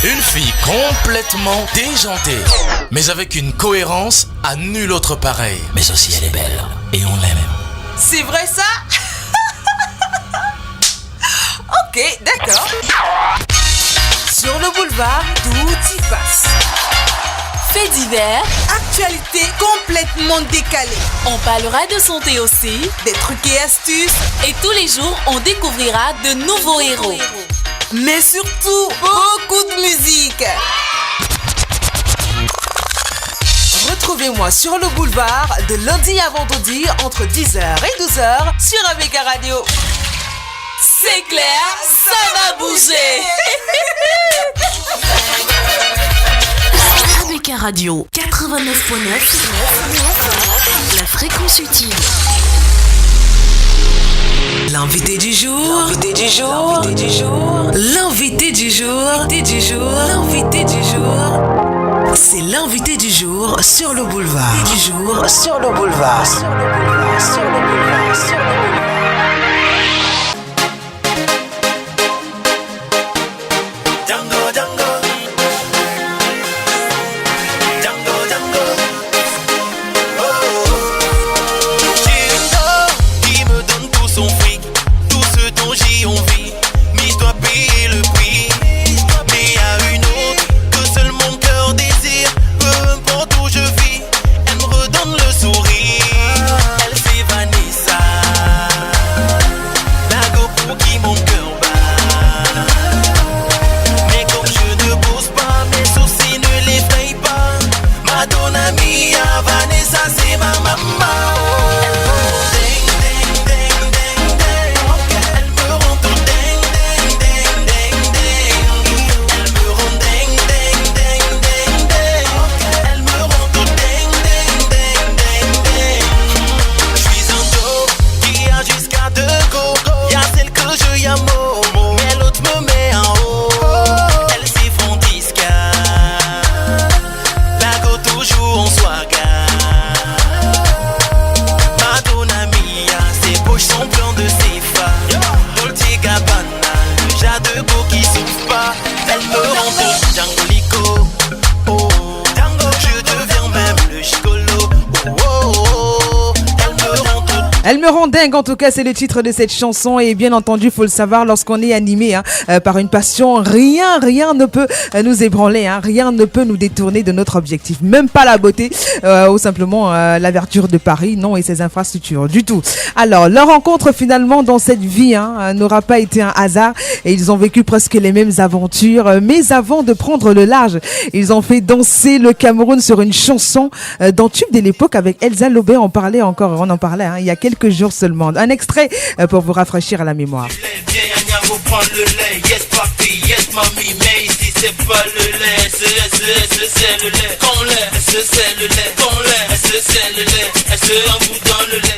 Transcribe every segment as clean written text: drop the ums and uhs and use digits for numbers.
Une fille complètement déjantée, mais avec une cohérence à nul autre pareil. Mais aussi elle est belle, et on l'aime. C'est vrai ça? Ok, d'accord. Sur le boulevard, tout y passe. Faits divers, Actualité complètement décalée. on parlera de santé aussi. Des trucs et astuces. Et tous les jours, on découvrira de nouveaux héros. Mais surtout, beaucoup de musique. Retrouvez-moi sur le boulevard de lundi à vendredi entre 10h et 12h sur ABK Radio. C'est clair, ça va bouger. ABK Radio 89.9, la fréquence utile. L'invité du jour. L'invité du jour. L'invité du jour. L'invité du jour. C'est l'invité du jour sur le boulevard. Sur le boulevard. Elle me rend dingue, en tout cas, c'est le titre de cette chanson. Et bien entendu, il faut le savoir, lorsqu'on est animé par une passion, rien ne peut nous ébranler, rien ne peut nous détourner de notre objectif. Même pas la beauté ou simplement la verdure de Paris, non, et ses infrastructures, du tout. Alors, leur rencontre finalement dans cette vie n'aura pas été un hasard. Et ils ont vécu presque les mêmes aventures. Mais avant de prendre le large, ils ont fait danser le Cameroun sur une chanson d'un tube de l'époque avec Elsa Lobé. On en parlait il y a quelques jours seulement. Un extrait pour vous rafraîchir la mémoire.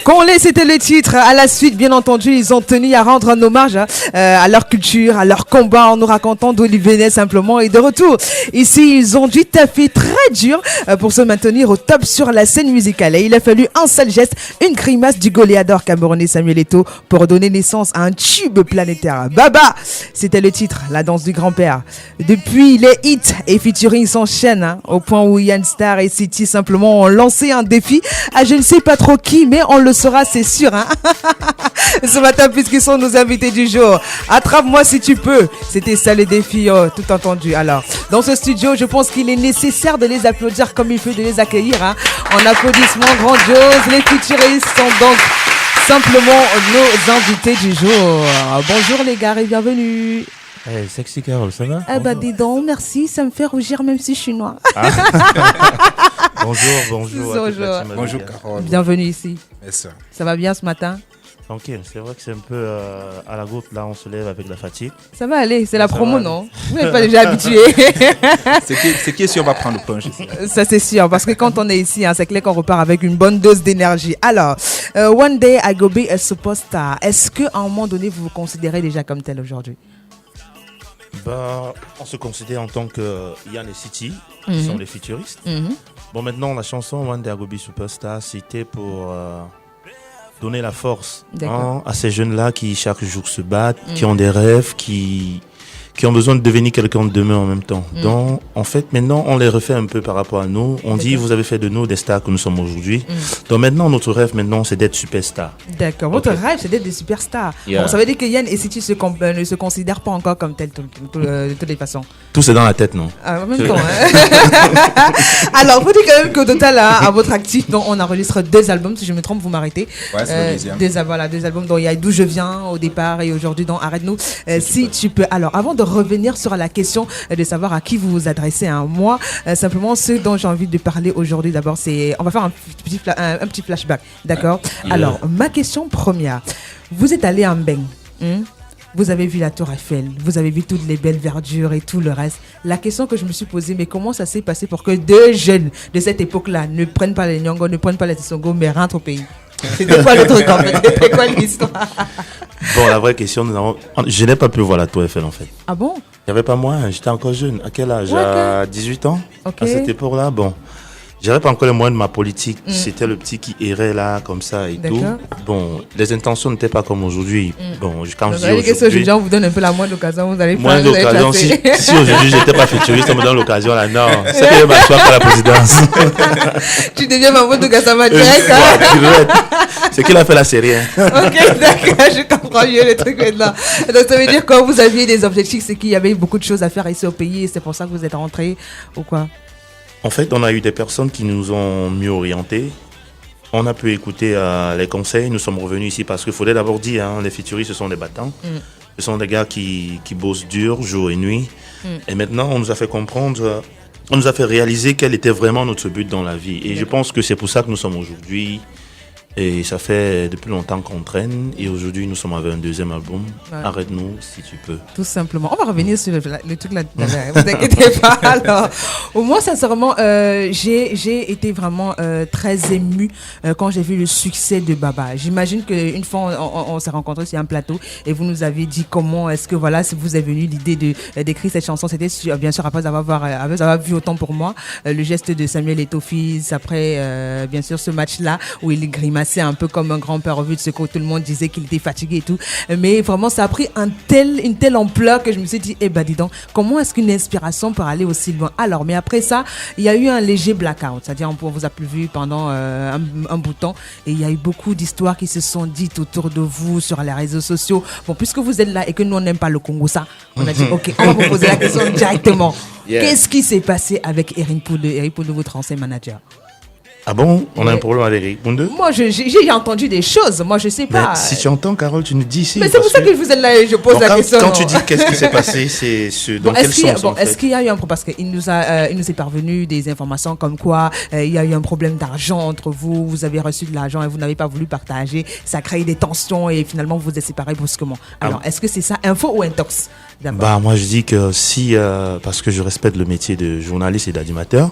Qu'on c'était le titre. À la suite, bien entendu, ils ont tenu à rendre un hommage à leur culture, à leur combat, en nous racontant d'où ils venaient simplement. Et de retour, ici, ils ont dû taffer très dur pour se maintenir au top sur la scène musicale. Et il a fallu un seul geste, une grimace du goléador camerounais Samuel Eto'o pour donner naissance à un tube planétaire. Baba, c'était le titre, la danse du grand-père. Depuis, les hits et featuring s'enchaînent au point où Yann Star et City simplement ont lancé un défi à je ne sais pas trop qui, mais on le saura, c'est sûr. Ce matin, puisqu'ils sont nos invités du jour. Attrape-moi si tu peux. C'était ça le défi, tout entendu. Alors, dans ce studio, je pense qu'il est nécessaire de les applaudir comme il faut, de les accueillir en applaudissements grandioses. Les featuristes sont donc simplement nos invités du jour. Bonjour les gars et bienvenue. Hey, sexy Carole, ça va? Eh ben dis donc, merci, ça me fait rougir même si je suis noire. Ah. Bonjour. Bonjour Carole. Bienvenue ici. Merci. Ça va bien ce matin? Tranquille, c'est vrai que c'est un peu à la goutte, là on se lève avec la fatigue. Ça va aller, c'est la Ça promo, va non? Vous n'êtes pas déjà habitué. C'est qui est sûr on va prendre le punch ici. Ça c'est sûr, parce que quand on est ici, c'est clair qu'on repart avec une bonne dose d'énergie. Alors, one day I go be a superstar. Est-ce qu'à un moment donné, vous vous considérez déjà comme tel aujourd'hui? Bah, on se considère en tant que Yann et City, qui sont les futuristes. Bon, maintenant, la chanson One Day I Go Be Superstar, c'était pour donner la force à ces jeunes-là qui chaque jour se battent, qui ont des rêves, qui qui ont besoin de devenir quelqu'un de demain en même temps. Donc, en fait, maintenant, on les refait un peu par rapport à nous. On dit, vous avez fait de nous des stars que nous sommes aujourd'hui. Donc maintenant, notre rêve maintenant, c'est d'être superstar. D'accord. Votre rêve, c'est d'être des superstars. Yeah. Bon, ça veut dire que Yann et City ne se considèrent pas encore comme tels de toutes les façons. Tout c'est dans la tête, non? En même temps. Alors, vous dites quand même qu'au total, à votre actif, donc, on enregistre 2 albums. Si je me trompe, vous m'arrêtez. Ouais, c'est le deuxième. Voilà, 2 albums. Donc, il y a D'où je viens au départ et aujourd'hui, donc Arrête-nous. Si tu peux. Alors, avant de revenir sur la question de savoir à qui vous vous adressez, hein, moi, simplement, ce dont j'ai envie de parler aujourd'hui, d'abord, c'est. On va faire un petit flashback. D'accord? Alors, ma question première. Vous êtes allé en Mbeng. Vous avez vu la Tour Eiffel, vous avez vu toutes les belles verdures et tout le reste. La question que je me suis posée, mais comment ça s'est passé pour que 2 jeunes de cette époque-là ne prennent pas les Nyongo, ne prennent pas les Tsongo, mais rentrent au pays? C'était quoi le truc en fait? C'était quoi l'histoire? Bon, la vraie question, je n'ai pas pu voir la Tour Eiffel en fait. Ah bon? Il n'y avait pas moyen, j'étais encore jeune. À quel âge? À 18 ans. À cette époque-là, bon. J'avais pas encore les moyens de ma politique. C'était le petit qui errait là, comme ça et tout. Bon, les intentions n'étaient pas comme aujourd'hui. Bon, quand je dis aujourd'hui, on vous donne un peu la moindre occasion, vous allez faire. Moindre occasion. Si aujourd'hui j'étais pas futuriste, on me donne l'occasion là. Non, c'est que je ne m'assois pas à la présidence. Tu deviens ma moindre Gassama direct. C'est qu'il a fait la série. Hein. Ok, d'accord, je comprends mieux le truc maintenant. Donc ça veut dire quand vous aviez des objectifs, c'est qu'il y avait beaucoup de choses à faire ici au pays et c'est pour ça que vous êtes rentré ou quoi? En fait, on a eu des personnes qui nous ont mieux orientés. On a pu écouter les conseils. Nous sommes revenus ici parce qu'il faudrait d'abord dire, hein, les futuristes, ce sont des battants. Ce sont des gars qui bossent dur, jour et nuit. Et maintenant, on nous a fait comprendre, on nous a fait réaliser quel était vraiment notre but dans la vie. Et je pense que c'est pour ça que nous sommes aujourd'hui. Et ça fait depuis longtemps qu'on traîne. Et aujourd'hui, nous sommes avec un 2e album. Ouais. Arrête-nous si tu peux. Tout simplement. On va revenir sur le truc là. Vous inquiétez pas. Alors, au moins, sincèrement, j'ai été vraiment très émue quand j'ai vu le succès de Baba. J'imagine qu'une fois, on s'est rencontrés sur un plateau et vous nous avez dit comment est-ce que voilà, si vous est venu l'idée d'écrire cette chanson. C'était bien sûr après avoir vu autant pour moi le geste de Samuel Eto'o après bien sûr ce match-là où il grimaçait un peu comme un grand-père au vu de ce que tout le monde disait qu'il était fatigué et tout. Mais vraiment, ça a pris une telle ampleur que je me suis dit, eh ben dis donc, comment est-ce qu'une inspiration peut aller aussi loin? Alors, mais après ça, il y a eu un léger blackout. C'est-à-dire, on vous a plus vu pendant un bout de temps et il y a eu beaucoup d'histoires qui se sont dites autour de vous sur les réseaux sociaux. Bon, puisque vous êtes là et que nous, on n'aime pas le Congo, ça, on a dit, ok, on va vous poser la question directement. Yeah. Qu'est-ce qui s'est passé avec Eric Poundou, votre ancien manager? Ah bon? On a un problème avec Eric Poundou? Moi, j'ai entendu des choses. Moi, je sais pas. Mais si tu entends, Carole, tu nous dis ici. Mais c'est pour ça que vous êtes là et je pose la question. Quand tu dis qu'est-ce qui s'est passé, c'est dans quel sens en fait? Est-ce qu'il y a eu un problème? Parce qu'il nous est parvenu des informations comme quoi il y a eu un problème d'argent entre vous. Vous avez reçu de l'argent et vous n'avez pas voulu partager. Ça a créé des tensions et finalement, vous vous êtes séparés brusquement. Alors, est-ce que c'est ça, info ou intox? Bah, moi, je dis que si, parce que je respecte le métier de journaliste et d'animateur,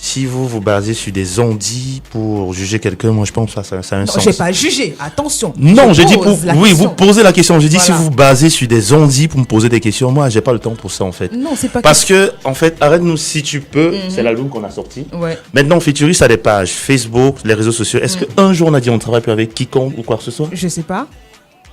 si vous basez sur des ondits pour juger quelqu'un, moi je pense que ça a un sens. Non, je n'ai pas jugé, attention. Non, je dis vous posez la question. Je dis si vous basez sur des ondits pour me poser des questions, moi j'ai pas le temps pour ça en fait. Non, c'est pas parce que en fait, Arrête-nous si tu peux, c'est l'album qu'on a sorti. Ouais. Maintenant, Futuriste a des pages Facebook, les réseaux sociaux. Est-ce qu'un jour on a dit on travaille plus avec quiconque ou quoi que ce soit? Je sais pas.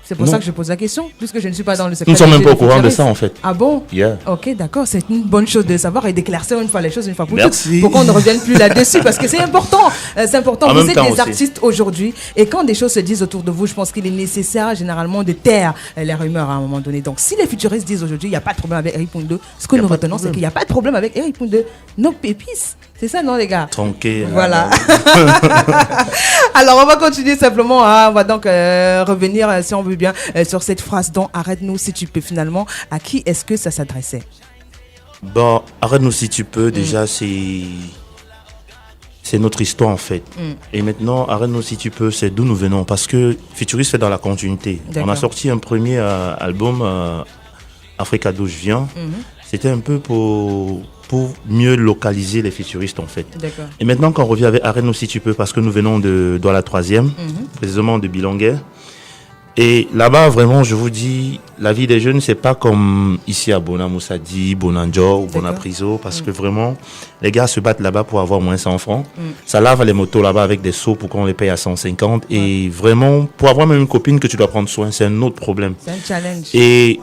C'est pour ça que je pose la question, puisque je ne suis pas dans le secteur. Nous ne sommes même pas au courant de ça, en fait. Ah bon? Yeah. Ok, d'accord. C'est une bonne chose de savoir et d'éclaircir une fois les choses, une fois pour toutes. Pour qu'on ne revienne plus là-dessus, parce que c'est important. C'est important. Vous êtes des artistes aujourd'hui. Et quand des choses se disent autour de vous, je pense qu'il est nécessaire, généralement, de taire les rumeurs à un moment donné. Donc, si les futuristes disent aujourd'hui, il n'y a pas de problème avec Eric Poundou, ce que nous retenons, c'est qu'il n'y a pas de problème avec Eric Poundou. Non, pépices. C'est ça, non, les gars? Tronqué. Voilà. Alors, on va continuer simplement. On va donc revenir, si on veut bien, sur cette phrase dont Arrête-nous si tu peux. Finalement, à qui est-ce que ça s'adressait? Bon, Arrête-nous si tu peux, déjà, c'est notre histoire, en fait. Et maintenant, Arrête-nous si tu peux, c'est d'où nous venons. Parce que Futuriste fait dans la continuité. On a sorti un premier album, Africa d'où je viens. C'était un peu pour mieux localiser les futuristes en fait. Et maintenant qu'on revient avec Arrête-nous si tu peux, parce que nous venons de la 3e, précisément de Bilonguer. Et là-bas, vraiment, je vous dis, la vie des jeunes, c'est pas comme ici à Bona Moussadi, Bonanjo ou Bonapriso, parce que vraiment, les gars se battent là-bas pour avoir moins 100 francs. Ça lave les motos là-bas avec des seaux pour qu'on les paye à 150. Et vraiment, pour avoir même une copine que tu dois prendre soin, c'est un autre problème. C'est un challenge. Et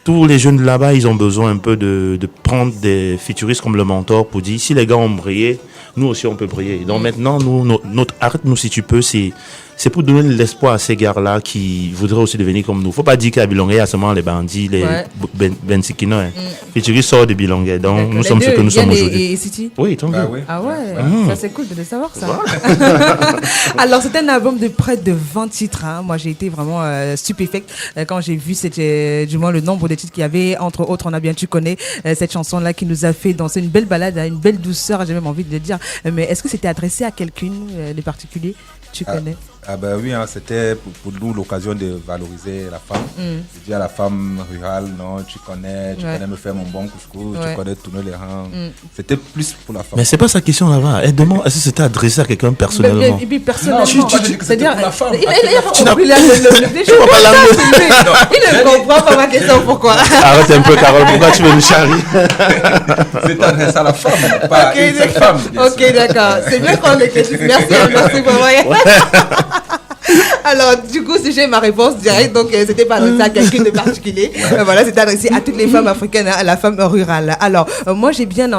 tous les jeunes de là-bas, ils ont besoin un peu de prendre des featuristes comme le mentor pour dire, si les gars ont brillé, nous aussi on peut briller. Donc maintenant, notre arrête-nous si tu peux, c'est pour donner de l'espoir à ces gars-là qui voudraient aussi devenir comme nous. Faut pas dire qu'à Bilongué, il y a seulement les bandits, les Bensikino. Featuristes sortent de Bilongué. Donc nous sommes ce que nous sommes aujourd'hui. Et City? Oui, tant mieux. Ah ouais, ça c'est cool de le savoir ça. Alors c'est un album de près de 20 titres. Hein. Moi j'ai été vraiment stupéfaite quand j'ai vu du moins le nombre de titres qu'il y avait. Entre autres, on a bien tu connais cette chanson-là qui nous a fait danser une belle balade, une belle douceur, j'ai même envie de le dire. Mais est-ce que c'était adressé à quelqu'un de particulier? Tu connais? Ben oui, hein, c'était pour nous l'occasion de valoriser la femme. Je dis à la femme rurale, non, tu connais me faire mon bon couscous, tu connais tourner les rangs. C'était plus pour la femme. Mais c'est pas sa question là-bas. Elle demande est-ce que c'était adressé à quelqu'un personnellement? Et puis personnellement, c'est-à-dire pour la femme. Il ne comprend pas ma question, pourquoi? Arrête un peu, Carole, pourquoi tu veux nous charrier? C'est adressé à la femme, pas à une seule femme. Ok, d'accord. C'est bien qu'on les questions. Merci pour moi. Alors, du coup, si j'ai ma réponse directe, donc c'était pas adressé à quelqu'un de particulier. Voilà, c'était adressé à toutes les femmes africaines, à la femme rurale. Alors, moi, j'ai bien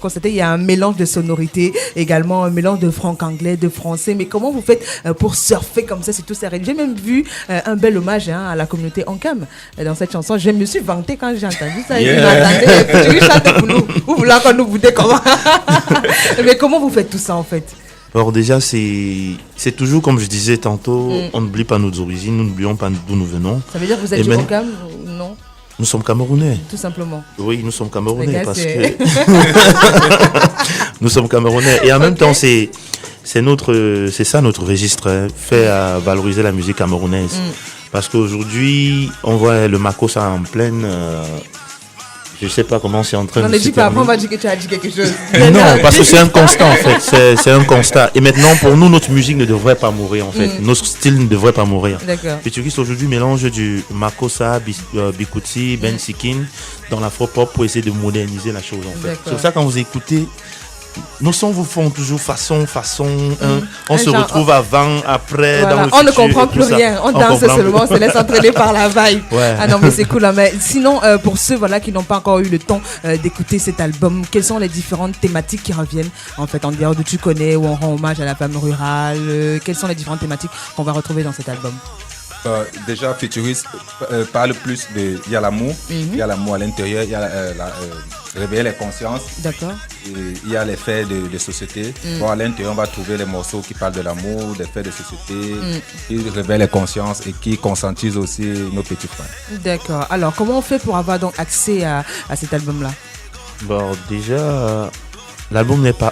constaté, il y a un mélange de sonorités, également un mélange de franc-anglais, de français. Mais comment vous faites pour surfer comme ça sur tous ces rythmes? J'ai même vu un bel hommage à la communauté Ankam dans cette chanson. Je me suis vantée quand j'ai entendu ça. Tu chantes pour nous. Vous voulez encore nous bouder comment? Mais comment vous faites tout ça en fait? Alors déjà, c'est toujours comme je disais tantôt, on n'oublie pas nos origines, nous n'oublions pas d'où nous venons. Ça veut dire que vous êtes du Ankam ou non? Nous sommes Camerounais. Tout simplement. Oui, nous sommes Camerounais parce que nous sommes Camerounais. Et en même temps, c'est ça notre registre, hein, fait à valoriser la musique camerounaise. Parce qu'aujourd'hui, on voit le Makossa en pleine... je sais pas comment c'est en train de se terminer. Non, ne dis pas, après on va dire que tu as dit quelque chose. Non, parce que c'est un constat en fait. C'est un constat. Et maintenant, pour nous, notre musique ne devrait pas mourir en fait. Notre style ne devrait pas mourir. D'accord. Futuriste aujourd'hui mélange du Makossa, Bikuti, Bensikin dans l'afro-pop pour essayer de moderniser la chose en fait. C'est pour ça quand vous écoutez, nos sons vous font toujours façon. On se retrouve avant, après, voilà. dans le on futur. Ne comprend plus rien. On danse seulement, on se laisse entraîner par la vibe. Ouais. Ah non, mais c'est cool. Hein. Mais sinon, pour ceux qui n'ont pas encore eu le temps d'écouter cet album, quelles sont les différentes thématiques qui reviennent en fait en dehors de Tu connais, où on rend hommage à la femme rurale? Quelles sont les différentes thématiques qu'on va retrouver dans cet album? Déjà, Futuriste parle plus de... Il y a l'amour, il y a l'amour à l'intérieur, il y a réveiller les consciences. D'accord. Et il y a les faits de société. Bon, à l'intérieur, on va trouver les morceaux qui parlent de l'amour, des faits de société, qui réveillent les consciences et qui conscientisent aussi nos petits frères. D'accord. Alors, comment on fait pour avoir donc accès à cet album-là? Bon, déjà, l'album n'est pas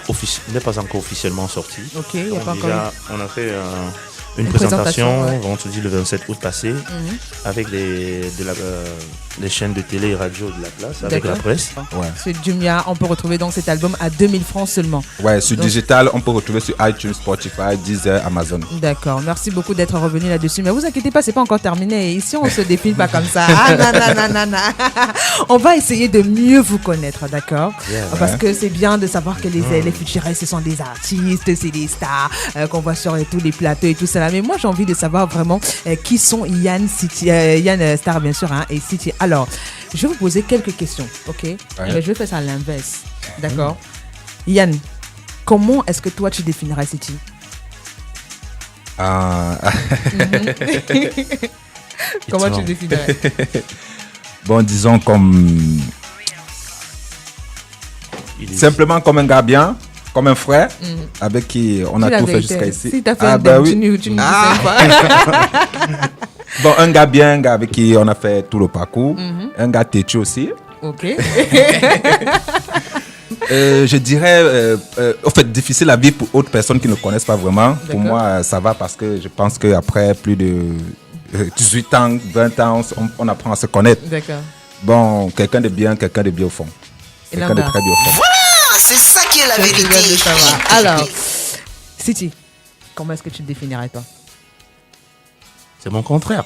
encore officiellement sorti. Ok, il n'y a pas déjà, encore. On a fait une présentation vendredi le 27 août passé avec les chaînes de télé et radio de la place, avec la presse. Ouais. C'est Jumia, on peut retrouver donc cet album à 2000 francs seulement. Ouais, sur digital, on peut retrouver sur iTunes, Spotify, Deezer, Amazon. D'accord, merci beaucoup d'être revenu là-dessus. Mais vous inquiétez pas, c'est pas encore terminé. Ici, on se défile pas comme ça. On va essayer de mieux vous connaître, d'accord? Parce que c'est bien de savoir que les futuristes, ce sont des artistes, c'est des stars qu'on voit sur tous les plateaux et tout ça. Mais moi, j'ai envie de savoir vraiment qui sont Yann Star, bien sûr, et City. Alors, je vais vous poser quelques questions, ok? Mais je vais faire ça à l'inverse, d'accord? Yann, comment est-ce que toi, tu définirais City? Comment tu définirais? Bon, disons simplement comme un gars bien, comme un frère, avec qui on a tout fait jusqu'à ici. Si tu as fait tu ne dis pas. Bon, un gars bien, un gars avec qui on a fait tout le parcours. Un gars têtu aussi. Ok. Je dirais, en fait, difficile à vivre pour d'autres personnes qui ne connaissent pas vraiment. D'accord. Pour moi, ça va parce que je pense qu'après plus de 18 ans, 20 ans, on apprend à se connaître. D'accord. Bon, quelqu'un de bien au fond. Quelqu'un de très bien au fond. Voilà, c'est ça qui est la vérité. Alors, City, comment est-ce que tu te définirais toi? C'est mon contraire.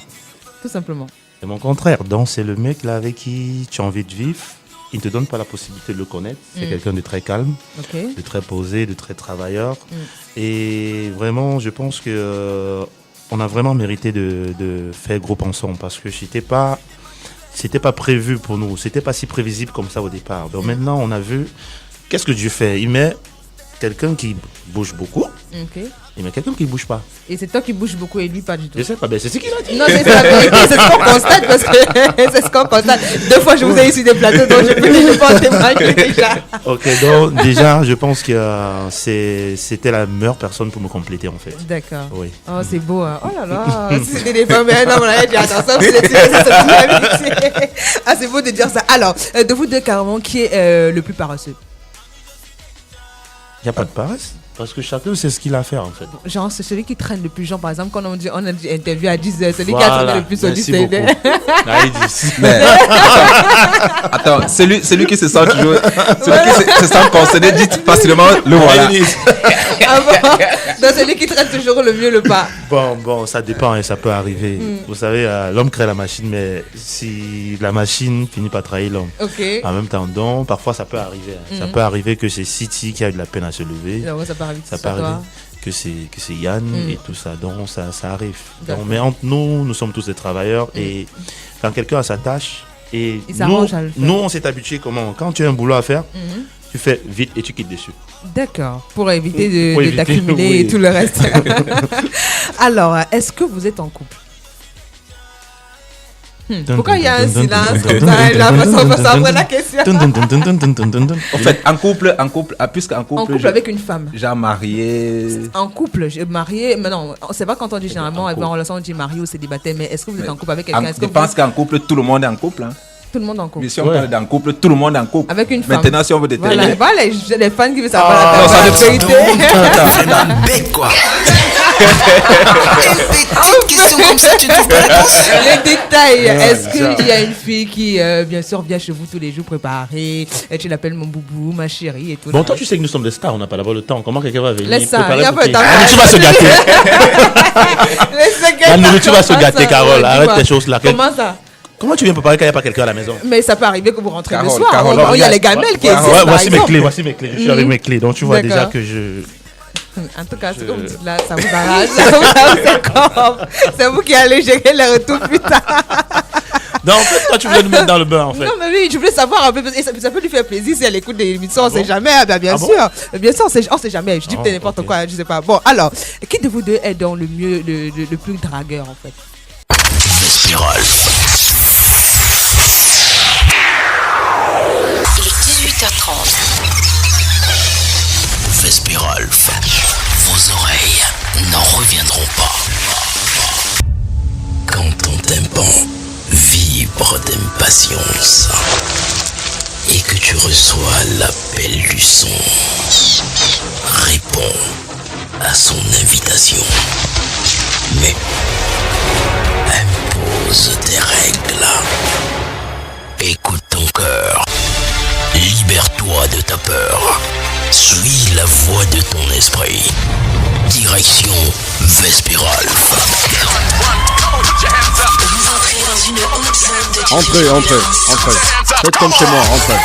Tout simplement. C'est mon contraire. Donc, c'est le mec là avec qui tu as envie de vivre. Il ne te donne pas la possibilité de le connaître. C'est quelqu'un de très calme, de très posé, de très travailleur. Et vraiment, je pense que on a vraiment mérité de faire groupe ensemble parce que c'était pas prévu pour nous. C'était pas si prévisible comme ça au départ. Donc maintenant, on a vu qu'est-ce que Dieu fait. Il met quelqu'un qui bouge beaucoup. Ok. Il met quelqu'un qui bouge pas. Et c'est toi qui bouge beaucoup et lui pas du tout. Je sais pas, c'est ce qu'il a dit. Non, mais c'est la vérité, c'est ce qu'on constate parce que c'est ce qu'on constate. 2 fois, je vous ai eu sur des plateaux, donc je peux pas en témoigner déjà. Ok, donc déjà, je pense que c'était la meilleure personne pour me compléter en fait. D'accord. Oui. Oh, c'est beau. Hein. Oh là là, si c'était des femmes, mais non, on a dit attention, vous êtes amitié. Ah, c'est beau de dire ça. Alors, de vous deux, carrément, qui est le plus paresseux? Il n'y a pas de paresse. Parce que chacun sait ce qu'il a à faire en fait. Genre, c'est celui qui traîne le plus. Genre, par exemple, quand on a dit interview à 10h, celui qui a traîné le plus au lycée. Attends, celui qui se sent toujours. Celui qui se sent concerné, dit facilement le voilà. Ah bon? Donc, celui qui traîne toujours le mieux le pas. Bon, ça dépend et ça peut arriver. Vous savez, l'homme crée la machine, mais si la machine finit par trahir l'homme. Okay. En même temps, donc, parfois ça peut arriver. Ça peut arriver que c'est City qui a eu de la peine à se lever. Non, ça peut arriver que c'est Yann et tout ça. Donc, ça arrive. Donc, mais entre nous sommes tous des travailleurs et quand quelqu'un a sa tâche, et nous, on s'est habitué comment? Quand tu as un boulot à faire, tu fais vite et tu quittes dessus. D'accord, pour éviter d'accumuler et tout le reste. Alors, est-ce que vous êtes en couple? Pourquoi il y a un silence comme ça? La façon après la question. En fait, en couple, puisqu'en couple. En couple avec une femme. Genre marié. En couple, marié. Mais non, c'est pas quand on dit généralement en relation, on dit marié ou célibataire. Mais est-ce que vous êtes en couple avec quelqu'un? Je pense qu'en couple, tout le monde est en couple. Hein. Tout le monde en couple. Mais si on parle d'un couple, tout le monde est en couple. Avec une femme. Maintenant, si on veut déterminer. Voilà, les fans qui veulent savoir la vérité. C'est un bec, quoi. Une petite question comme ça, tu trouves pas la réponse? Les détails. Est-ce qu'il y a une fille qui, bien sûr, vient chez vous tous les jours préparer et tu l'appelles mon boubou, ma chérie et tout? Bon, toi, tu sais que nous sommes des stars, on n'a pas d'abord le temps. Comment quelqu'un va venir laisse ça, préparer pour qui? tu vas se gâter. La nourriture va se gâter, Carole. Arrête tes choses là. Comment ça? Comment tu viens préparer quand il n'y a pas quelqu'un à la maison? Mais ça peut arriver que vous rentrez le soir. Carole, il y a les gamelles qui existent. Voici mes clés. Je suis avec mes clés. Donc tu vois déjà que je. En tout cas, ce que vous dites là, ça vous arrache. C'est vous qui allez gérer les retours plus tard. Non, en fait, toi, tu voulais nous mettre dans le bain, en fait. Non, mais oui, je voulais savoir un peu. Et ça peut lui faire plaisir si elle écoute des émissions, on sait jamais. Bien sûr. Bien sûr, on sait jamais. Je dis peut-être n'importe quoi, je sais pas. Bon, alors, qui de vous deux est dans le mieux, le plus dragueur, en fait? Vespirol. Il est 18h30. Vespirol. Vos oreilles n'en reviendront pas. Quand ton tympan vibre d'impatience et que tu reçois l'appel du son, réponds à son invitation. Mais impose tes règles. Écoute ton cœur. Libère-toi de ta peur. Suis la voix de ton esprit. Direction Vespirol. Entrez. Faites comme chez moi, entrez.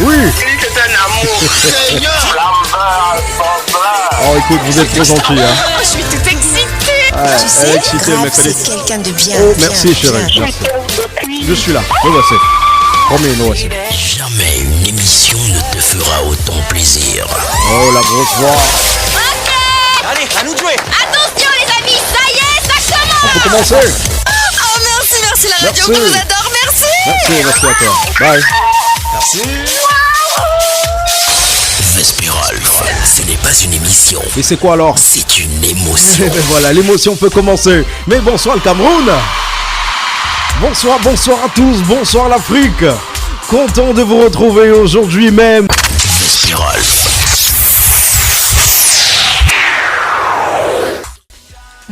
Oui. Oh, écoute, vous êtes trop gentil, hein. Je suis toute excitée. Tu sais, c'est quelqu'un de bien. Oh, merci, chérie. Merci. Je suis là. Me voici. Promis, me voici. Jamais une émission ne te fera autant plaisir. Oh, la grosse voix. Allez, à nous de jouer. Attention les amis, ça y est, ça commence. On peut commencer. Oh merci la radio, on vous adore, merci. Merci à toi. Bye. Merci. Vespirol, ce n'est pas une émission. Et c'est quoi alors? C'est une émotion. Et ben voilà, l'émotion peut commencer. Mais bonsoir le Cameroun. Bonsoir à tous, bonsoir l'Afrique. Content de vous retrouver aujourd'hui même. Vespirol.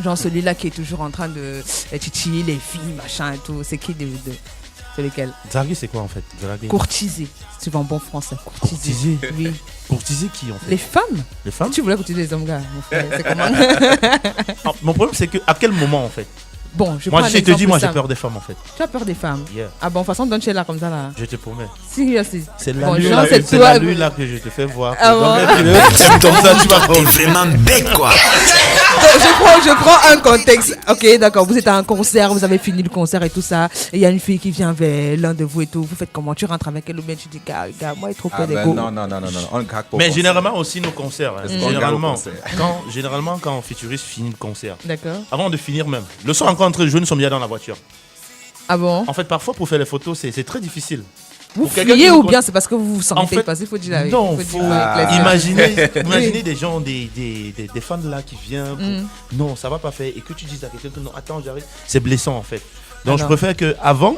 Genre celui-là qui est toujours en train de titiller les filles, machin et tout. C'est qui de vous deux? C'est lequel? Draguer, c'est quoi en fait? Draguer. Courtiser. C'est souvent bon français. Courtiser. Oui. Courtiser qui en fait? Les femmes. Les femmes? Tu voulais courtiser les hommes, gars. Mon frère, c'est comment? Mon problème, c'est que à quel moment en fait? Bon, je Moi, prends un je te exemple dis, moi, j'ai simple. peur des femmes, en fait. Tu as peur des femmes? Yeah. Ah bon, de toute façon, donne chez là comme ça là. Je te promets. Seriously. C'est la Bon, nuit genre, là, c'est c'est toi. la nuit là que je te fais voir. Ah bon? T'aimes comme ça, tu vas T'es vraiment bête, quoi. Je prends un contexte. Ok, d'accord. Vous êtes à un concert, vous avez fini le concert et tout ça. Et il y a une fille qui vient vers l'un de vous et tout. Vous faites comment? Tu rentres avec elle ou bien tu dis, gars, moi, il est trop peur des go. Non, on craque pas. Mais généralement aussi nos concerts. Hein. Généralement, Généralement, quand Futuriste finit le concert, D'accord. avant de finir même, le soir encore en train de jouer, nous sommes bien dans la voiture. Ah bon? En fait, parfois pour faire les photos, c'est très difficile. Vous Pour quelqu'un fuyez qui ou nous bien c'est parce que vous vous sentez? En fait, parce qu'il faut dire la non, faut faut dire la- imaginer des gens, des fans là qui viennent. Non, ça va pas faire. Et que tu dises à quelqu'un que non, attends, j'arrive. C'est blessant en fait. Donc je préfère que avant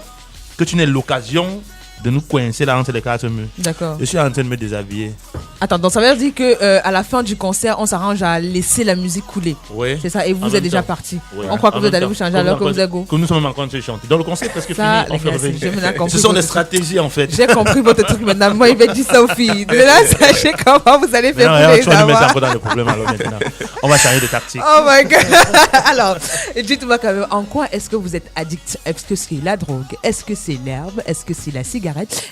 que tu n'aies l'occasion de nous coincer là entre les quatre murs. D'accord. Je suis en train de me déshabiller. Attends, donc ça veut dire que à la fin du concert, on s'arrange à laisser la musique couler. Oui. C'est ça, et En vous même êtes déjà temps. parti. Ouais. On croit que En vous êtes même allé vous temps. changer alors que vous êtes go. Que nous sommes en train de se chanter. Donc le concert est presque Ça, fini. On les fait gars, revenir. j'ai maintenant compris Ce sont des votre- stratégies en fait. J'ai compris votre truc maintenant. Moi, il va dire ça aux filles. De là, sachez comment vous allez faire Non, pour les tu vas nous mettre avoir. encore dans le problème alors maintenant. On va changer de tactique. Oh my god. Alors, dites-moi quand même, en quoi est-ce que vous êtes addict? Est-ce que c'est la drogue? Est-ce que c'est l'herbe? Est-ce que c'est la cigarette?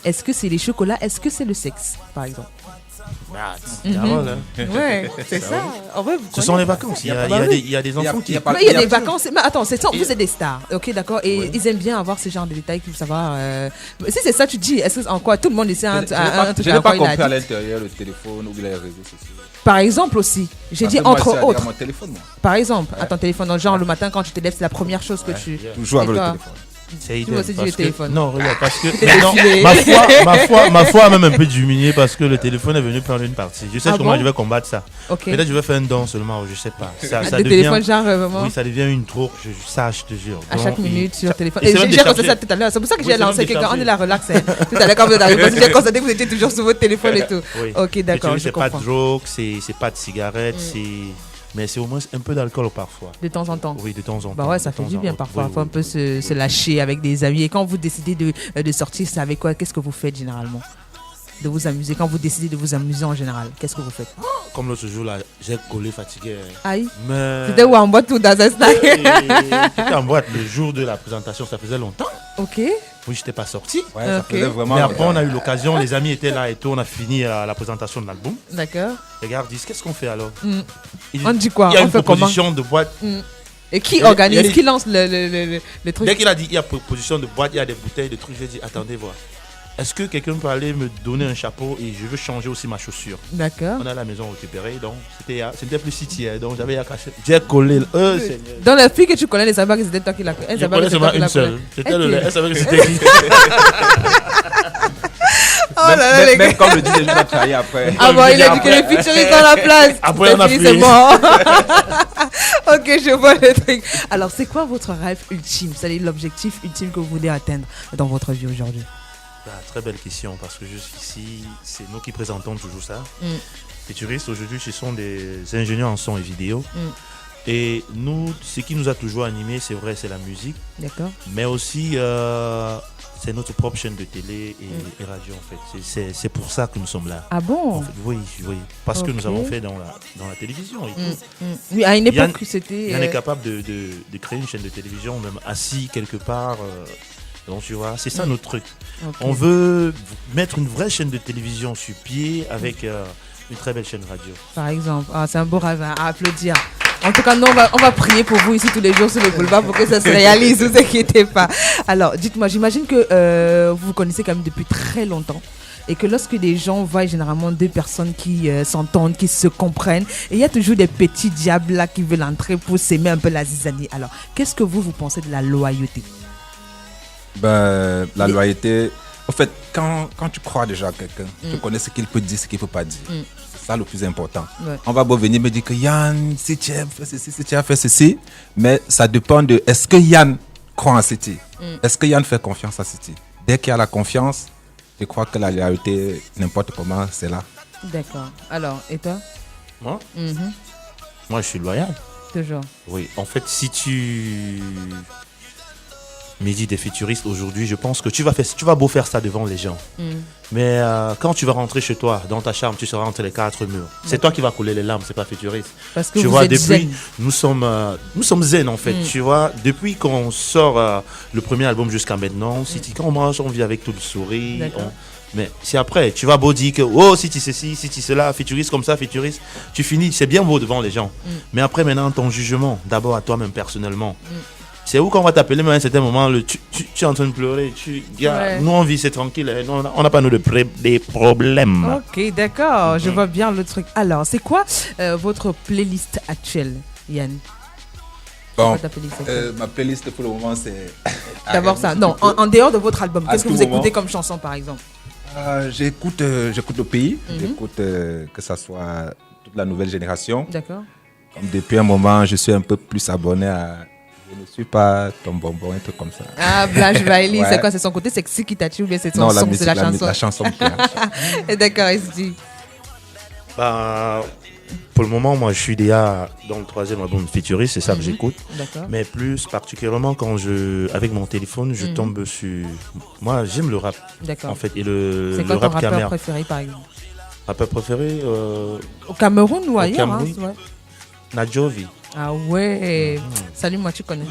Est-ce que c'est les chocolats? Est-ce que c'est le sexe, par exemple? Ouais, c'est ça. En vrai, vous Ce sont les vacances. Il y a des enfants qui. Mais il y a des vacances. Mais attends, vous êtes des stars, ok, d'accord. Et ils aiment bien avoir ce genre de détails pour savoir. Si c'est ça, tu dis, est-ce que en quoi tout le monde essaie un truc Je n'ai pas à quoi il compris à addict. l'intérieur le téléphone ou les réseaux sociaux. Par exemple aussi, j'ai dit Parce que moi, entre c'est autres. à mon téléphone, moi. Par exemple, à ton téléphone, dans le genre le matin quand tu te lèves, c'est la première chose que tu. Toujours avec Et le toi téléphone. C'est Tu idem, m'as aussi dit parce le que- téléphone. Non, regarde, parce que T'es maintenant, défilé. ma foi a même un peu diminué parce que le téléphone est venu prendre une partie. Je sais Ah comment bon je vais combattre ça. Ok. Peut-être je vais faire un don seulement, je sais pas. Ça Des devient, téléphones genre vraiment. oui, ça devient une trop. Ça, je te jure. À chaque Donc, minute sur ça- téléphone. et Et c'est même j'ai constaté déchargé. ça tout à l'heure. C'est pour ça que Oui, j'ai c'est lancé même quelqu'un. On déchargé. est là, relax. Tout à l'heure, quand vous êtes arrivé, parce que j'ai constaté que vous étiez toujours sur votre téléphone et tout. Oui. Ok, d'accord, je C'est pas de comprends. drogue, c'est pas de cigarette, mais c'est au moins un peu d'alcool parfois. De temps en temps. Oui, de temps en temps. Bah ouais, ça de fait temps du en bien temps. parfois. Oui, Faut un oui. peu se lâcher avec des amis. Et quand vous décidez de sortir, c'est avec quoi? Qu'est-ce que vous faites généralement? De vous amuser. Quand vous décidez de vous amuser en général, qu'est-ce que vous faites? Comme l'autre jour là, j'ai collé fatigué. Aïe. Mais. C'était où en boîte ou dans un snack? J'étais en boîte le jour de la présentation, ça faisait longtemps. Ok. Oui, j'étais pas sorti. Ouais, ça Ok. faisait vraiment. Mais après, on a eu l'occasion, les amis étaient là et tout, on a fini la présentation de l'album. D'accord. Les gars disent, qu'est-ce qu'on fait alors? On dit quoi? Il y a On une fait comment? proposition de boîte. Et qui Il y a organise? des- Qui lance le truc? Dès qu'il a dit, il y a proposition de boîte, il y a des bouteilles, des trucs, j'ai dit, attendez, voir. Est-ce que quelqu'un peut aller me donner un chapeau et je veux changer aussi ma chaussure? D'accord. On a à la maison récupérée, donc c'était plus city, donc j'avais à cacher. J'ai collé. Seigneur. Dans la fille que tu connais, les savait que c'était toi qui l'a fait. Je connais seulement une seule. C'était le lait. Elle savait que c'était qui. Oh là là, les gars. Même comme le dit les gens, travailler après. Ah bon, il a dit que les featuring dans la place. Après, on a C'est fui. c'est bon. Ok, je vois le truc. Alors, c'est quoi votre rêve ultime? C'est l'objectif ultime que vous voulez atteindre dans votre vie aujourd'hui? Très belle question, parce que jusqu'ici, c'est nous qui présentons toujours ça. Futuristes, aujourd'hui, ce sont des ingénieurs en son et vidéo. Et nous, ce qui nous a toujours animés, c'est vrai, c'est la musique. D'accord. Mais aussi, c'est notre propre chaîne de télé et radio, en fait. C'est pour ça que nous sommes là. Ah bon? En fait, oui. Parce que Ok. nous avons fait dans la télévision et tout. Oui, à une Yann- époque, c'était. Yann est capable de créer une chaîne de télévision, même assis quelque part. Donc, tu vois, c'est ça notre truc. Ok. On veut mettre une vraie chaîne de télévision sur pied avec une très belle chaîne radio. Par exemple. Ah, c'est un beau rêve à applaudir. En tout cas, nous, on va prier pour vous ici tous les jours sur le boulevard pour que ça se réalise, ne vous inquiétez pas. Alors, dites-moi, j'imagine que vous vous connaissez quand même depuis très longtemps. Et que lorsque les gens voient généralement deux personnes qui s'entendent, qui se comprennent, et il y a toujours des petits diables là qui veulent entrer pour s'aimer un peu la zizanie. Alors, qu'est-ce que vous pensez de la loyauté? Ben, la loyauté. En fait, quand tu crois déjà à quelqu'un, tu connais ce qu'il peut dire, ce qu'il ne peut pas dire. C'est ça le plus important. Ouais. On va beau venir me dire que Yann, si tu as fait ceci, si tu as fait ceci, mais ça dépend de est-ce que Yann croit en City? Est-ce que Yann fait confiance à City? Dès qu'il y a la confiance, je crois que la loyauté, n'importe comment, c'est là. D'accord. Alors, et toi? Moi, je suis loyal. Toujours. Oui, en fait, si tu Midi des futuristes aujourd'hui, je pense que tu vas beau faire ça devant les gens. Mais quand tu vas rentrer chez toi, dans ta chambre, tu seras entre les 4 murs. C'est toi qui vas couler les larmes, c'est pas futuriste. Parce que tu vous vois, êtes depuis, zen. nous sommes zen en fait. Tu vois, depuis qu'on sort le premier album jusqu'à maintenant, City, quand on mange, on vit avec tout le sourire. Mais c'est après, tu vas beau dire que oh, City ceci, City cela, futuriste comme ça, futuriste, tu finis, c'est bien beau devant les gens. Mais après, maintenant, ton jugement, d'abord à toi-même personnellement. C'est où qu'on va t'appeler, mais à un certain moment, tu es en train de pleurer. Nous, on vit, c'est tranquille. Hein, on n'a pas nous des problèmes. Ok, d'accord, je vois bien le truc. Alors, c'est quoi votre playlist actuelle, Yann? Bon, ma playlist pour le moment, c'est... D'abord ça. Non, en dehors de votre album, qu'est-ce que vous écoutez comme chanson, par exemple? J'écoute le pays. J'écoute que ça soit toute la nouvelle génération. D'accord. Comme depuis un moment, je suis un peu plus abonné à... Je ne suis pas ton bonbon, un truc comme ça. Ah, Blanche Bailey, c'est quoi? C'est son côté sexy qui t'a tué ou bien c'est son son, c'est la chanson? La chanson. D'accord, Esdi. Pour le moment, moi, je suis déjà dans le 3e album futuriste, c'est ça que j'écoute. D'accord. Mais plus particulièrement quand avec mon téléphone, je tombe sur... Moi, j'aime le rap. D'accord. En fait, et c'est quoi ton rappeur préféré, par exemple? Rappeur préféré au Cameroun ou ailleurs, hein, ouais. Nadjovi. Ah ouais, salut, moi tu connais.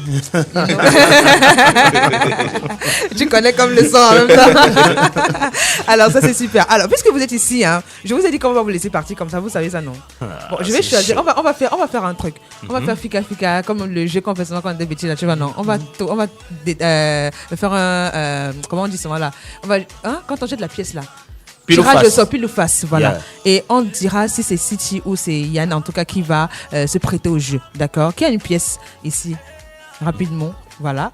Tu connais comme le son en même temps. Alors ça c'est super. Alors puisque vous êtes ici, hein, je vous ai dit qu'on va vous laisser partir comme ça, vous savez ça non? Bon, je vais choisir. On va faire un truc. On va faire fika comme le jeu qu'on fait souvent quand on était petit là, tu vois non? On va faire un comment on dit ça là? On va quand on jette la pièce là. Tirage au sort, pile ou face, voilà. Yeah. Et on dira si c'est City ou c'est Yann, en tout cas, qui va se prêter au jeu, d'accord? Qui a une pièce ici? Rapidement, voilà.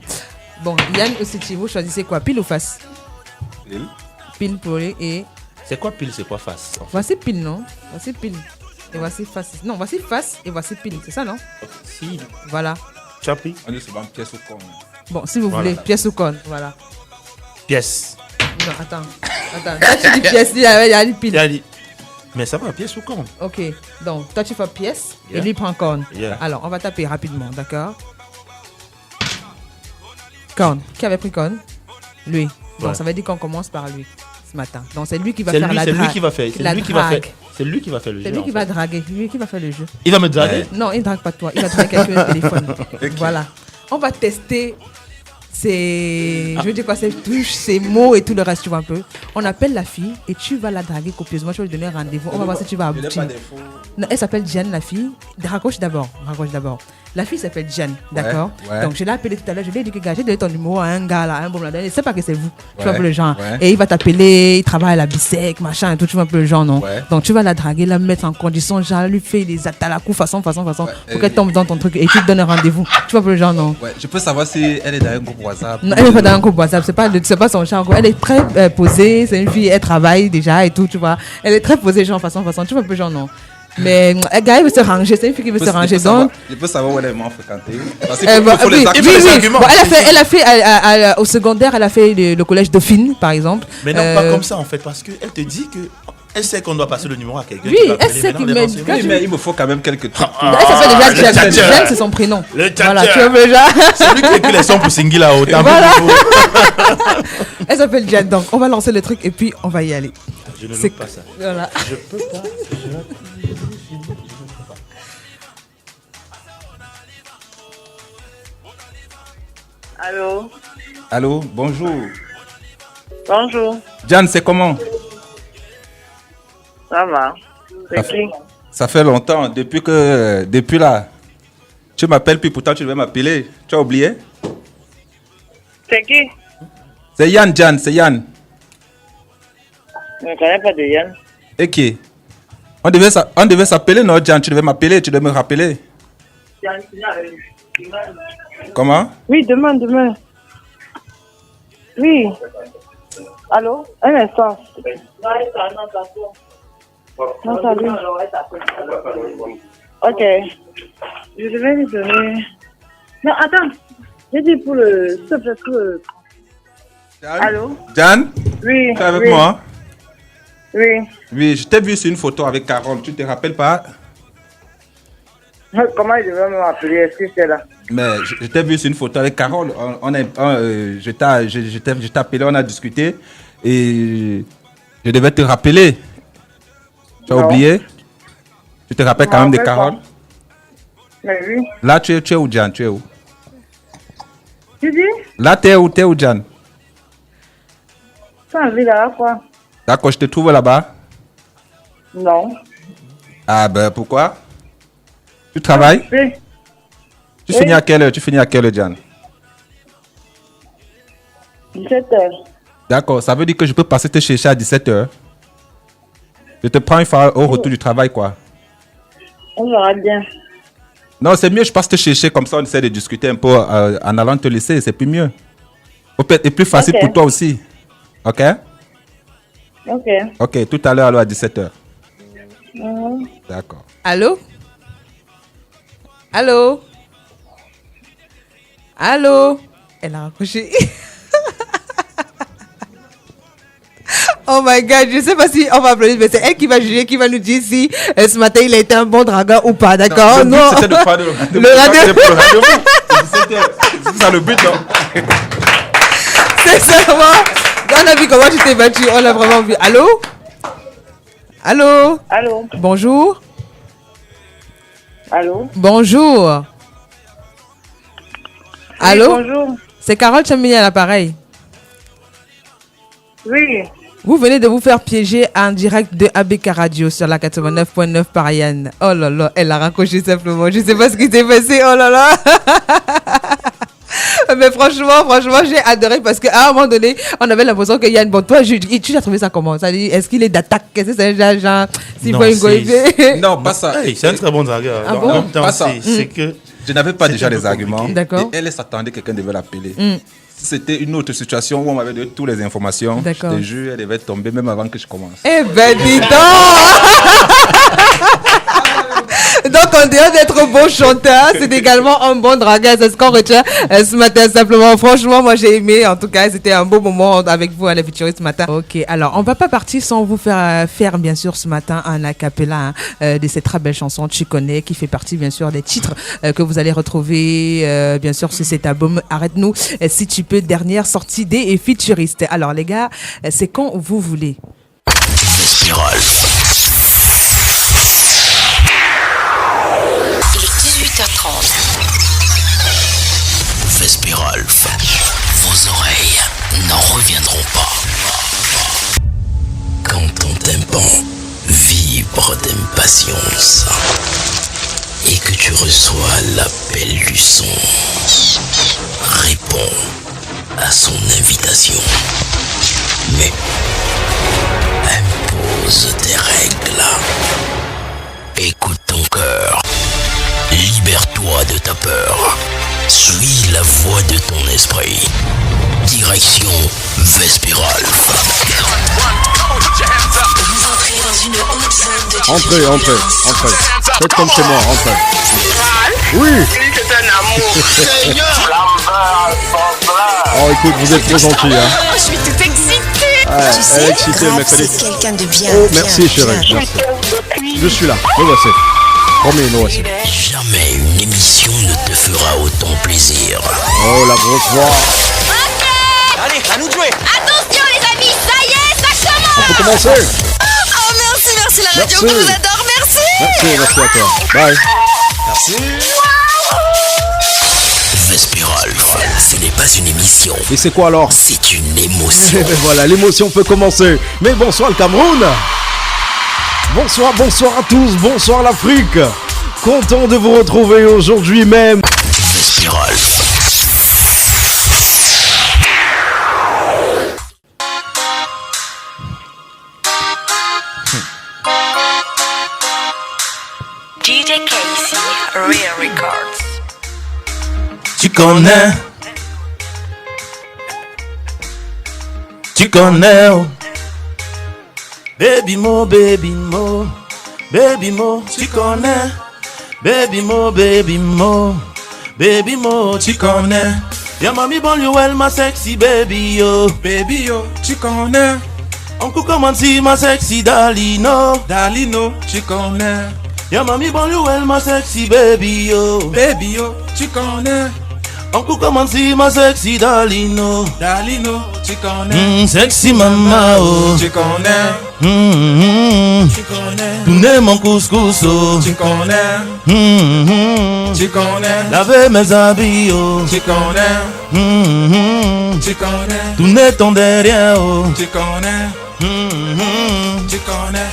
Bon, Yann ou City, vous choisissez quoi? Pile ou face? Pile. Pile pour lui et... C'est quoi pile, c'est quoi face? En fait. Voici pile, non? Voici pile. Et voici face. Non, voici face et voici pile, c'est ça, non? Si. Voilà. Tu as pris? On dit souvent pièce ou con. Bon, si vous voulez, pièce ou con, voilà. Pièce. Non, attends. Toi, tu dis pièce, il y a une pile. Mais ça va, pièce ou corne? Ok, donc toi tu fais pièce et lui prend corne. Alors, on va taper rapidement, d'accord? Corne. Qui avait pris corne? Lui. Donc ça veut dire qu'on commence par lui ce matin. Donc c'est lui qui va faire la drague. C'est lui qui va faire. C'est lui qui va faire le jeu. C'est lui qui va draguer. Lui qui va faire le jeu. Il va me draguer? Non, il ne drague pas toi. Il va draguer quelqu'un au téléphone. Voilà. On va tester. Je veux dire quoi, ces touches, ces mots et tout le reste, tu vois un peu. On appelle la fille et tu vas la draguer copieusement. Tu vas lui donner un rendez-vous. On va voir si tu vas aboutir. Non, elle s'appelle Jeanne, la fille. Raccroche d'abord. La fille s'appelle Jeanne, d'accord? Ouais. Donc je l'ai appelée tout à l'heure. Je lui ai dit que j'ai donné ton numéro à un gars là, un bon là. Il sait pas que c'est vous. Tu vois un peu le genre. Et il va t'appeler, il travaille à la Bissec, machin et tout. Tu vois un peu le genre, non? Donc tu vas la draguer, la mettre en condition, genre lui faire des atalakou façon. Pour qu'elle tombe dans ton truc et tu te donnes un rendez-vous. Tu vois un peu le genre, non? Ouais. Je peux savoir si elle est dans un groupe WhatsApp? Non, elle est pas dans un groupe WhatsApp. C'est pas son genre. Elle est très posée. C'est une fille, elle travaille déjà et tout, tu vois. Elle est très posée, genre façon. Tu vois un peu genre, non? Mais un gars, il veut se ranger. C'est une fille qui veut se ranger. Donc, je peux savoir où elle est moins fréquentée. Oui. Bon, elle a fait au secondaire, elle a fait le collège Dauphine, par exemple. Mais non, pas comme ça en fait, parce qu'elle te dit que elle sait qu'on doit passer le numéro à quelqu'un. Oui, elle sait qu'il met. Mais il me faut quand même quelques trucs. Elle s'appelle déjà Jeanne. Jeanne, c'est son prénom. Voilà, tu vois déjà. C'est lui qui écrit les sons pour Singui là-haut. Voilà. Elle s'appelle Jeanne, donc on va lancer le truc et puis on va y aller. Je ne loupe pas ça. Voilà. Je peux pas. Allô? Allô, bonjour. Bonjour. Jeanne, c'est comment? Ça va. C'est qui? Ça fait longtemps, depuis là. Tu m'appelles, puis pourtant tu devais m'appeler. Tu as oublié? C'est qui? C'est Yann, Jeanne, c'est Yann. Je ne connais pas de Yann. Et qui? On devait s'appeler, non, Jeanne? Tu devais m'appeler, tu devais me rappeler. Comment? Oui, demain. Oui. Allô? Un instant. Non, salut. Ok. Je devais lui donner... Non, attends. J'ai dit pour le... Allô? Jeanne? Oui. Tu es avec moi? Oui. Oui, je t'ai vu sur une photo avec Carole. Tu te rappelles pas? Comment il devait m'appeler? Est-ce que c'est là? Mais je t'ai vu sur une photo avec Carole. Je t'ai appelé, on a discuté. Et je devais te rappeler. Tu as oublié? Tu te rappelles quand même de Carole? Mais oui. Là, tu es où, Jan? Tu es où? Tu dis? Là, tu es où, Jan? Tu as envie là, quoi? D'accord, je te trouve là-bas? Non. Ah ben, pourquoi? Tu travailles? Oui. Tu finis à quelle heure? Tu finis à quelle heure, Jan? 17h. D'accord, ça veut dire que je peux passer te chercher à 17h. Je te prends une fois au retour du travail, quoi. On verra bien. Non, c'est mieux, je passe te chercher, comme ça on essaie de discuter un peu en allant te laisser, c'est plus mieux. Peut-être et plus facile pour toi aussi. Ok? Ok. Ok, tout à l'heure alors à 17h. D'accord. Allô? Allô? Allô? Elle a raccroché. Oh my god, je sais pas si on va applaudir, mais c'est elle qui va juger, qui va nous dire si ce matin il a été un bon dragueur ou pas, d'accord? Non, c'était de faire le radio. C'est ça le but, non? C'est seulement. On a vu comment tu t'es battu, on l'a vraiment vu. Allô? Allô? Allô? Bonjour? Allô? Bonjour? Allô? Oui, bonjour. C'est Carole Chamini à l'appareil. Oui. Vous venez de vous faire piéger en direct de ABK Radio sur la 89.9 par Yann. Oh là là, elle a raccroché simplement. Je sais pas ce qui s'est passé. Oh là là. Mais franchement, j'ai adoré parce qu'à un moment donné, on avait l'impression que Yann, bon, toi, tu as trouvé ça comment? Ça dit, est-ce qu'il est d'attaque? Est-ce que c'est genre, s'il faut une non, pas ça. Hey, c'est un très bon dragueur. Ah bon? Pas ça. C'est que je n'avais pas déjà les arguments. D'accord. Et elle s'attendait que quelqu'un devait l'appeler. Si c'était une autre situation où on m'avait donné toutes les informations, je te jure, elle devait tomber même avant que je commence. Eh ben, dis donc. Donc, en dehors d'être bon chanteur, c'est également un bon dragueur. C'est ce qu'on retient ce matin, simplement. Franchement, moi, j'ai aimé. En tout cas, c'était un beau moment avec vous à la Futuriste ce matin. Ok, alors, on va pas partir sans vous faire bien sûr, ce matin, un acapella de cette très belle chanson Tu connais, qui fait partie, bien sûr, des titres que vous allez retrouver, bien sûr, sur cet album Arrête-nous, si tu peux, dernière sortie des Futuristes. Alors, les gars, c'est quand vous voulez. Spirale. Il est 18h30. Vespiralf, vos oreilles n'en reviendront pas. Quand ton tympan vibre d'impatience et que tu reçois l'appel du son, réponds à son invitation. Mais impose tes règles. Écoute ton cœur. Libère-toi de ta peur. Suis la voix de ton esprit. Direction Vespiralf. Vous entrez dans une haute zone de Entrez. Faites comme chez moi, entrez. Oui. Oh, écoute, vous êtes trop gentil, hein. Je suis toute excitée. Ouais, Tu sais, elle est excitée, Grave, mais fallait- c'est quelqu'un de bien. Oh, bien, merci, chérie. bien. Merci. Je suis là. Me voici. Promis, me voici. Jamais une émission ne te fera autant plaisir. Oh, la grosse voix. Allez, à nous de jouer. Attention les amis, ça y est, ça commence. On peut commencer. Oh merci la radio, Merci. on vous adore, merci. Merci à toi. Bye. Merci. Vespiralf, ce n'est pas une émission, Et c'est quoi alors? c'est une émotion. Et voilà, l'émotion peut commencer. Mais bonsoir le Cameroun. Bonsoir à tous. Bonsoir l'Afrique. Content de vous retrouver aujourd'hui même. Vespiralf. DJ Casey, Real Records. tu connais. Tu connais. Oh. Baby mo, baby mo. Baby mo, tu connais. Baby mo, baby mo. Baby mo, tu connais. Y'a mami bon well, ma sexy baby yo. Baby yo, tu connais. On peut commencer ma sexy Dalino. Dalino, tu connais. Y'a mamie bonjour, ma sexy baby yo. Baby yo, tu connais. On peut commencer ma sexy Dalino. Dalino, tu connais. Sexy mama oh. Tu connais. Tu connais. Tu n'es mon couscous oh. Tu connais. Tu connais. Laver mes habits oh. Tu connais. Tu connais. Tu n'es ton derrière oh. Tu connais. Tu connais.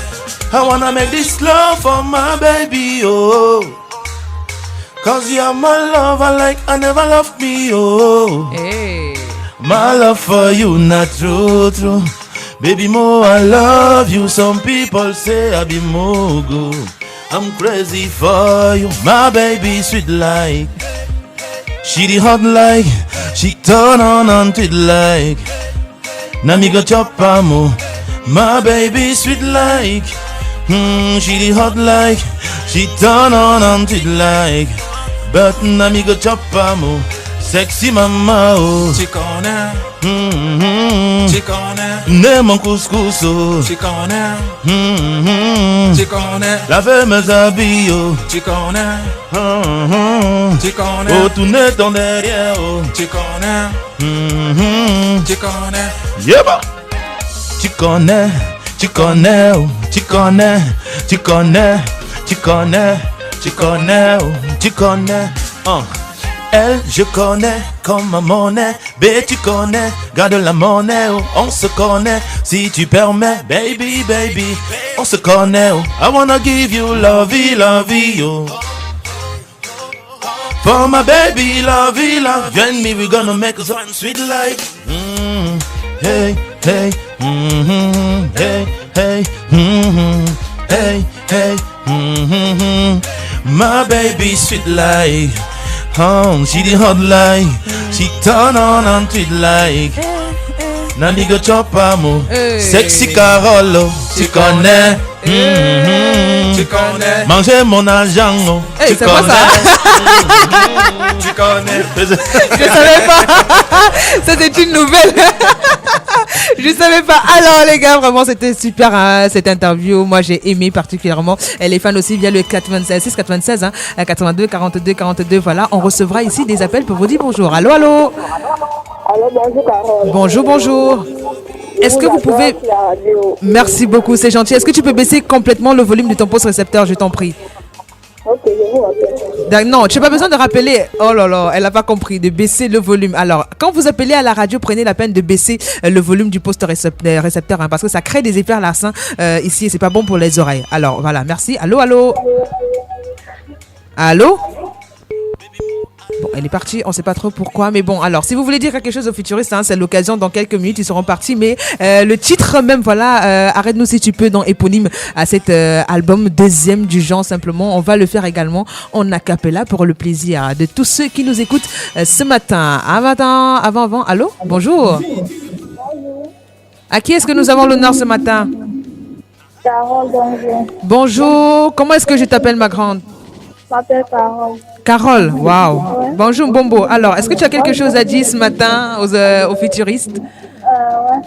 I wanna make this love for my baby oh. Cause you're my love, I never loved me, oh. Hey. My love for you, not true. Baby, more I love you. Some people say I be more good. I'm crazy for you. My baby sweet like. She the hot like. She turn on to it like. Now me go chop amo. My baby sweet like. She the hot like. She turn on to it like. But now me go chop amo. Sexy mama oh. Tu connais. Tu connais. Né mon couscous oh. Tu connais. Tu connais. Laver mes habits oh. Tu connais. Tu connais. Oh tout n'est ton derrière oh. Tu connais. Tu connais. Yeah bah. Tu connais. Tu connais oh. Tu connais. Tu connais. Tu connais. Tu connais oh. Tu connais. Elle, je connais comme ma monnaie. B, tu connais, garde la monnaie. Oh. On se connaît, si tu permets. Baby, baby, on se connaît. Oh. I wanna give you lovey, lovey, oh. For my baby, lovey, love. Join me, we gonna make something sweet like. Hey, hey, hey, hey, hey, hey, my baby sweet like. She the hot like. She turn on to it like. Now me go chop amo. Sexy Carolo. Tu connais. Tu connais. Manger mon argent. Hey, tu connais. Tu connais. Je savais pas. C'était une nouvelle. Je savais pas. Alors les gars, vraiment c'était super hein, cette interview. Moi j'ai aimé particulièrement. Elle est fan aussi via le 96 96 hein, 82 42 42. Voilà, on recevra ici des appels pour vous dire bonjour. Allô allô. Allô, bonjour Carole. Bonjour bonjour. Est-ce que vous pouvez... Merci beaucoup, c'est gentil. Est-ce que tu peux baisser complètement le volume de ton poste récepteur, je t'en prie? Ok, je vous rappelle. Non, tu n'as pas besoin de rappeler. Oh là là, elle n'a pas compris, de baisser le volume. Alors, quand vous appelez à la radio, prenez la peine de baisser le volume du poste récepteur hein, parce que ça crée des effets larsins ici et c'est pas bon pour les oreilles. Alors, voilà, merci. Allô, allô? Allô? Bon, elle est partie, on ne sait pas trop pourquoi, mais bon, alors, si vous voulez dire quelque chose aux futuristes, hein, c'est l'occasion, dans quelques minutes, ils seront partis, mais le titre même, voilà, arrête-nous si tu peux, dans éponyme à cet album deuxième du genre, simplement, on va le faire également en a cappella pour le plaisir de tous ceux qui nous écoutent ce matin. Avant, allô, bonjour. À qui est-ce que nous avons l'honneur ce matin? Carole, bonjour. Bonjour, comment est-ce que je t'appelle, ma grande? Je m'appelle Carole. Carole, waouh. Ouais. Bonjour Bombo. Alors, est-ce que tu as quelque chose à dire ce matin aux futuristes? Ouais.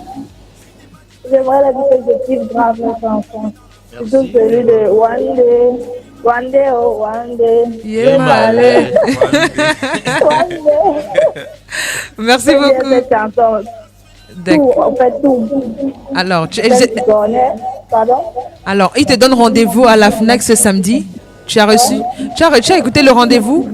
J'aimerais la vitesse de type grave la chanson. Surtout celui de One Day, oh One Day. Yeah, malé. Merci beaucoup. Cette chanson. Tout, en fait tout. Alors, Pardon? Alors, il te donne rendez-vous à la FNAC ce samedi. Tu as reçu? Tu as écouté le rendez-vous?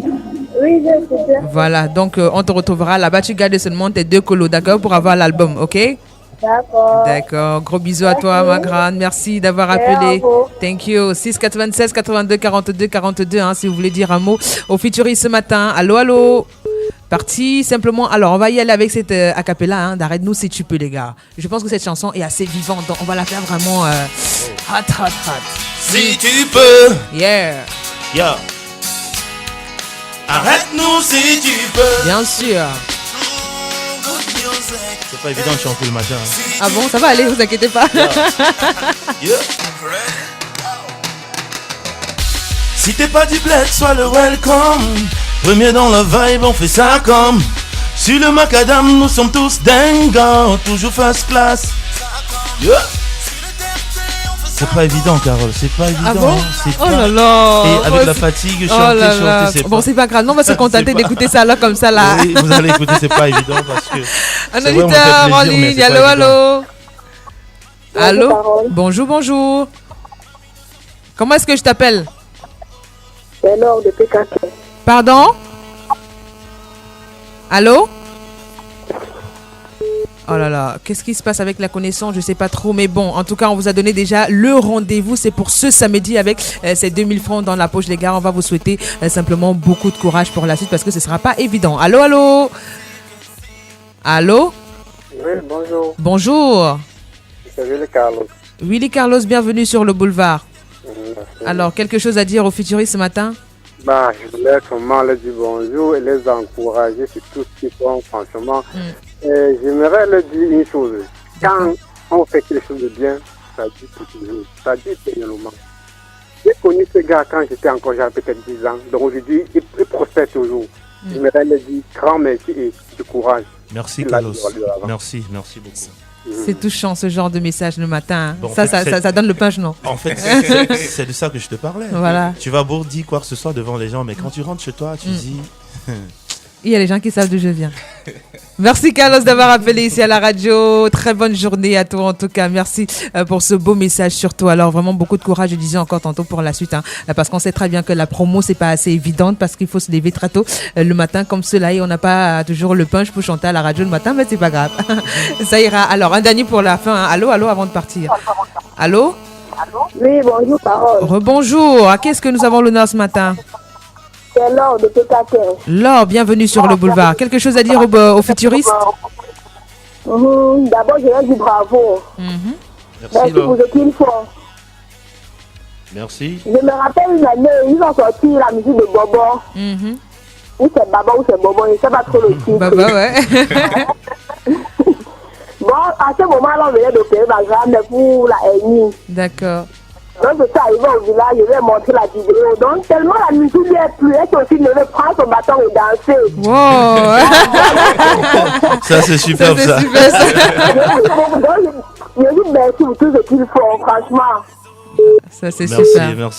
Oui, j'ai écouté. Voilà, donc on te retrouvera là-bas. Tu gardes seulement tes 2 colos, d'accord, pour avoir l'album, ok? D'accord. D'accord, gros bisous à toi, ma grande. Merci d'avoir appelé. Thank you. 6 96 82 42 42, hein, si vous voulez dire un mot au futuriste ce matin. Allô, allô? Parti simplement. Alors, on va y aller avec cette a cappella hein, d'arrête-nous si tu peux, les gars. Je pense que cette chanson est assez vivante. Donc, on va la faire vraiment hot. Si tu peux. Yeah. Arrête-nous si tu peux. Bien sûr. C'est pas évident de chanter le matin. Hein. Ah bon, ça va aller, vous inquiétez pas. Yeah. Si t'es pas du bled, sois le welcome. Premier dans le vibe, on fait ça comme. Sur le macadam, nous sommes tous dingues. Toujours first class. Yeah. C'est pas évident, Carole, c'est pas évident. Ah bon? C'est Oh pas... là là. Et avec la fatigue, chanter, c'est bon, pas... c'est pas grave. Non, on va se contenter d'écouter ça là, comme ça là. Oui, vous allez écouter, c'est pas évident parce que... Un auditeur en ligne, allô. Allô? Bonjour, bonjour. Comment est-ce que je t'appelle? C'est Laure de PKK. Pardon? Allô? Oh là là, qu'est-ce qui se passe avec la connaissance? Je sais pas trop, mais bon, en tout cas, on vous a donné déjà le rendez-vous. C'est pour ce samedi avec ces 2000 francs dans la poche, les gars. On va vous souhaiter simplement beaucoup de courage pour la suite parce que ce sera pas évident. Allô, allô? Allô? Oui, bonjour. Bonjour. C'est Willy Carlos. Willy Carlos, bienvenue sur le boulevard. Merci. Alors, quelque chose à dire aux futuristes ce matin? Bah, je voulais seulement leur dire bonjour et les encourager sur tout ce qu'ils font, franchement. J'aimerais leur dire une chose. Quand on fait quelque chose de bien, ça dit pour toujours. Ça dit éternellement. J'ai connu ce gars quand j'étais encore, j'avais peut-être 10 ans. Donc aujourd'hui, il prospère toujours. J'aimerais leur dire grand merci et du courage. Merci, Carlos. Merci beaucoup. C'est touchant ce genre de message le matin. Bon, ça donne le punch, non? En fait, c'est de ça que je te parlais. Voilà. Tu vas beau dire quoi que ce soit devant les gens, mais quand tu rentres chez toi, tu dis... Il y a les gens qui savent d'où je viens. Merci Carlos d'avoir appelé ici à la radio. Très bonne journée à toi en tout cas. Merci pour ce beau message surtout. Alors vraiment beaucoup de courage, je disais encore tantôt pour la suite, parce qu'on sait très bien que la promo c'est pas assez évidente parce qu'il faut se lever très tôt le matin comme cela et on n'a pas toujours le punch pour chanter à la radio le matin, mais c'est pas grave. Ça ira. Alors un dernier pour la fin. Allô avant de partir. Allô? Oui, bonjour Carole. Rebonjour. À qui est-ce que nous avons l'honneur ce matin? C'est Laure de PKK. Laure, bienvenue sur le boulevard. Quelque chose à dire aux futuristes? D'abord, je leur dis bravo. Merci pour ce qu'ils font. Merci. Je me rappelle une année, ils ont sorti la musique de Bobo. Ou c'est Baba ou c'est Bobo, je ne sais pas trop le titre. Baba, ouais. Bon, à ce moment-là, on venait d'opérer ma grand-mère pour la hernie. D'accord. Donc, je suis arrivé au village, je vais montrer la vidéo. Donc, tellement la musique lui est plu, elle s'est aussi levée, prendre son bâton et danser. Wow! Ça, c'est superbe, ça. Donc, je dis merci pour tout ce qu'ils font, franchement. Ça, c'est super.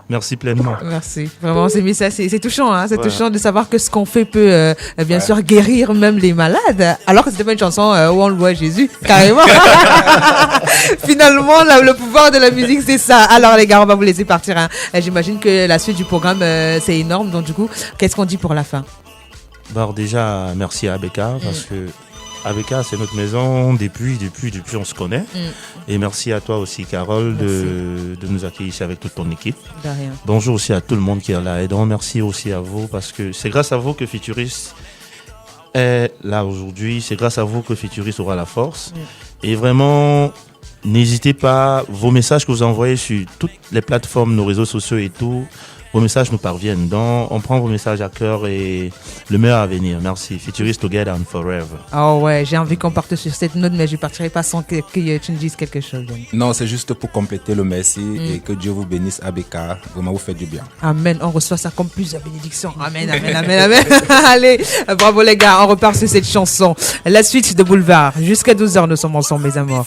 Merci pleinement. Merci. Vraiment, c'est touchant, hein. C'est touchant de savoir que ce qu'on fait peut, bien sûr, guérir même les malades. Alors que c'était pas une chanson où on le voit Jésus, carrément. Finalement, le pouvoir de la musique, c'est ça. Alors, les gars, on va vous laisser partir, hein. J'imagine que la suite du programme, c'est énorme. Donc, du coup, qu'est-ce qu'on dit pour la fin? Bon, déjà, merci à Abeka parce que Abeka, c'est notre maison depuis on se connaît. Et merci à toi aussi, Carole, de nous accueillir ici avec toute ton équipe. De rien. Bonjour aussi à tout le monde qui est là. Et donc, merci aussi à vous parce que c'est grâce à vous que Futuriste est là aujourd'hui. C'est grâce à vous que Futuriste aura la force. Et vraiment, n'hésitez pas, vos messages que vous envoyez sur toutes les plateformes, nos réseaux sociaux et tout, vos messages nous parviennent. Donc, on prend vos messages à cœur et le meilleur à venir. Merci. Futurist together and forever. Oh ouais, j'ai envie qu'on parte sur cette note, mais je ne partirai pas sans que tu ne dises quelque chose. Non, c'est juste pour compléter le merci et que Dieu vous bénisse, Abeka. Vraiment, vous faites du bien. Amen. On reçoit ça comme plusieurs bénédictions. Amen, amen, amen, amen. Allez, bravo les gars. On repart sur cette chanson. La suite de Boulevard. Jusqu'à 12h, nous sommes ensemble, mes amours.